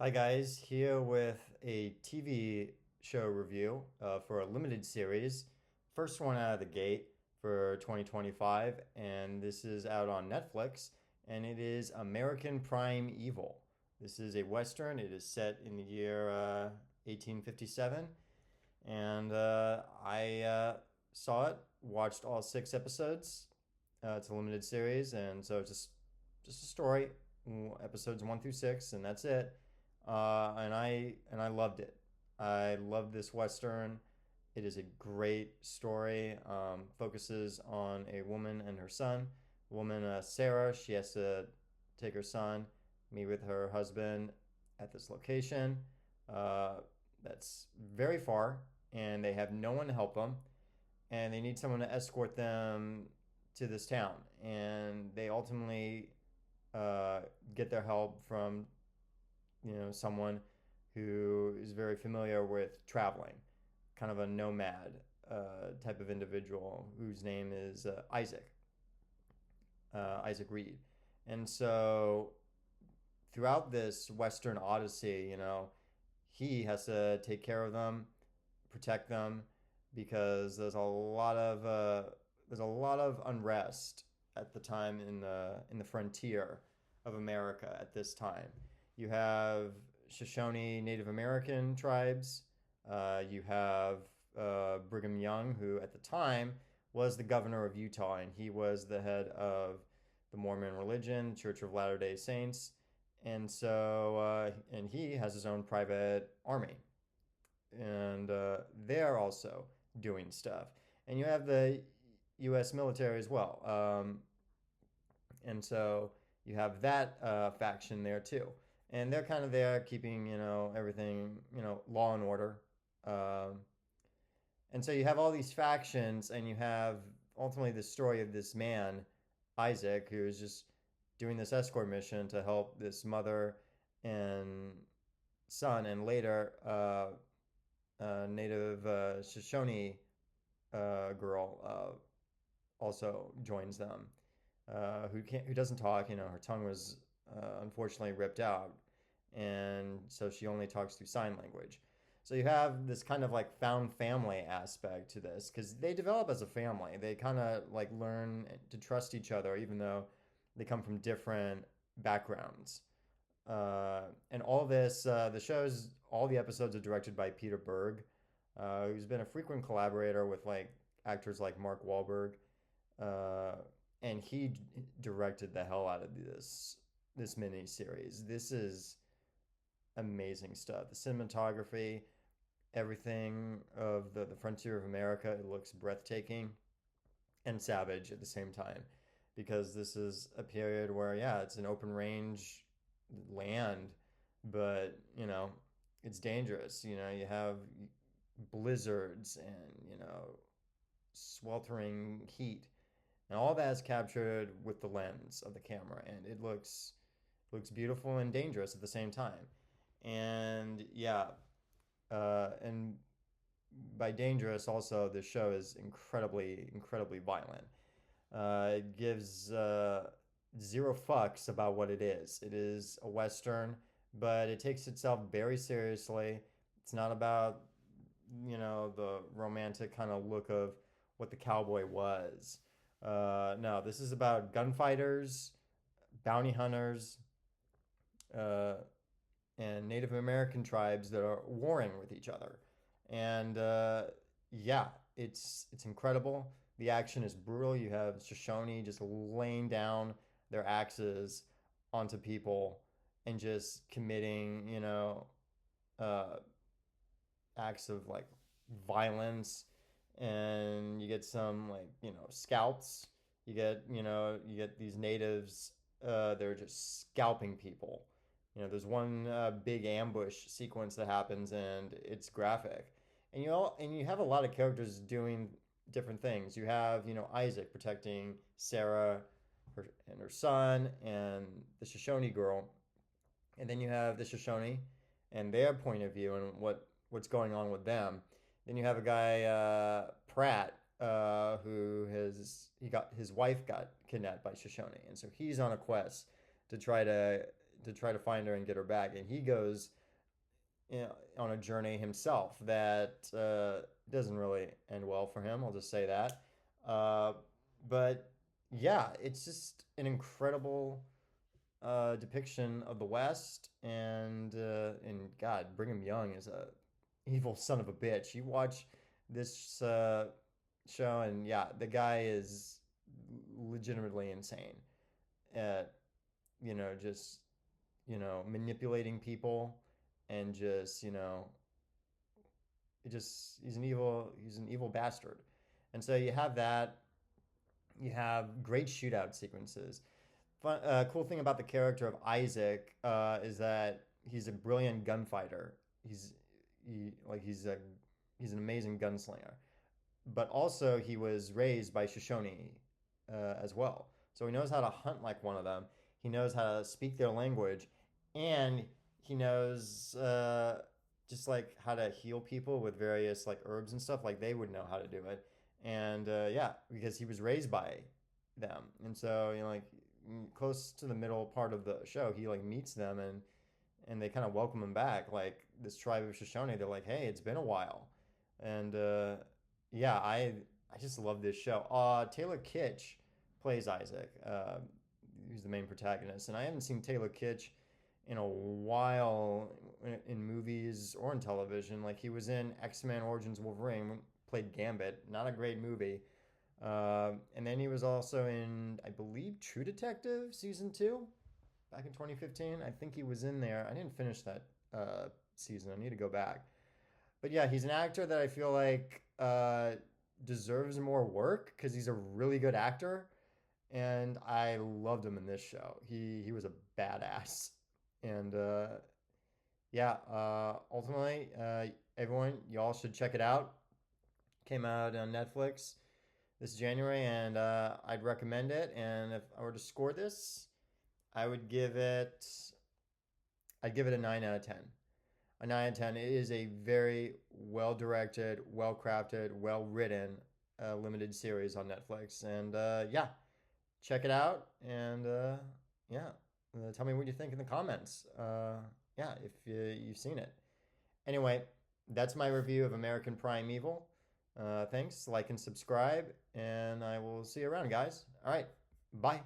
Hi guys, here with a TV show review for a limited series. First one out of the gate for 2025, and this is out on Netflix, and it is American Primeval. This is a Western. It is set in the year 1857, and I saw it, watched all 6 episodes. It's a limited series, and so it's just a story, episodes 1 through 6, and that's it. And I loved it. I love this Western. It is a great story. Focuses on a woman and her son. Woman, Sarah, she has to take her son, meet with her husband at this location. Uh, that's very far, and they have no one to help them, and they need someone to escort them to this town. And they ultimately get their help from someone who is very familiar with traveling, kind of a nomad type of individual whose name is Isaac Reed. And so throughout this Western Odyssey, he has to take care of them, protect them, because there's a lot of unrest at the time in the frontier of America at this time. You have Shoshone Native American tribes. You have Brigham Young, who at the time was the governor of Utah, and he was the head of the Mormon religion, Church of Latter Day Saints, and he has his own private army, and they're also doing stuff. And you have the U.S. military as well, and so you have that faction there too, and they're kind of there keeping everything law and order. Um, and so you have all these factions, and you have ultimately the story of this man, Isaac, who is just doing this escort mission to help this mother and son, and later native Shoshone girl also joins them, who doesn't talk. Her tongue was unfortunately ripped out, and so she only talks through sign language. So you have this kind of like found family aspect to this because they develop as a family. They kind of like learn to trust each other, even though they come from different backgrounds. And all this, all the episodes are directed by Peter Berg, who's been a frequent collaborator with like actors like Mark Wahlberg, uh, and he directed the hell out of this mini series. This is amazing stuff. The cinematography, everything of the frontier of America, it looks breathtaking and savage at the same time, because this is a period where, yeah, it's an open range land, but it's dangerous. You have blizzards and sweltering heat, and all that is captured with the lens of the camera, and it looks beautiful and dangerous at the same time. And yeah, and by dangerous, also the show is incredibly violent. It gives zero fucks about what it is. It is a western, but it takes itself very seriously. It's not about the romantic kind of look of what the cowboy was. No, this is about gunfighters, bounty hunters, uh, and Native American tribes that are warring with each other. And yeah, it's incredible. The action is brutal. You have Shoshone just laying down their axes onto people and just committing, uh, acts of like violence. And you get some like scalps. You get these natives. They're just scalping people. There's one big ambush sequence that happens, and it's graphic. And you have a lot of characters doing different things. You have Isaac protecting Sarah, her son, and the Shoshone girl, and then you have the Shoshone and their point of view and what's going on with them. Then you have a guy, Pratt, who his wife got kidnapped by Shoshone, and so he's on a quest to try to to try to find her and get her back, and he goes, you know, on a journey himself that doesn't really end well for him. I'll just say that. Uh, but yeah, it's just an incredible depiction of the West, and God, Brigham Young is a evil son of a bitch. You watch this show, and yeah, the guy is legitimately insane at just manipulating people and just he's an evil bastard. And so you have that. You have great shootout sequences. Cool thing about the character of Isaac is that he's a brilliant gunfighter. He's he like he's an amazing gunslinger, but also he was raised by Shoshone as well. So he knows how to hunt like one of them. He knows how to speak their language, and he knows just like how to heal people with various like herbs and stuff. Like they would know how to do it, and yeah, because he was raised by them, and so like close to the middle part of the show, he like meets them and they kind of welcome him back. Like this tribe of Shoshone, they're like, hey, it's been a while, and yeah, I just love this show. Taylor Kitsch plays Isaac. He's the main protagonist, and I haven't seen Taylor Kitsch in a while in movies or in television. Like he was in X-Men Origins Wolverine, played Gambit, not a great movie. And then he was also in, I believe, True Detective season 2 back in 2015. I think he was in there. I didn't finish that season. I need to go back. But yeah, he's an actor that I feel like deserves more work because he's a really good actor, and I loved him in this show. He was a badass, and yeah, ultimately, everyone, y'all should check it out. Came out on Netflix this January, and I'd recommend it. And if I were to score this, I would give it I'd give it a 9 out of 10. A 9 out of 10. It is a very well directed, well crafted, well written limited series on Netflix. And yeah, check it out. And yeah, tell me what you think in the comments. Yeah, if you've seen it. Anyway, that's my review of American Primeval. Thanks, like and subscribe, and I will see you around, guys. All right, bye.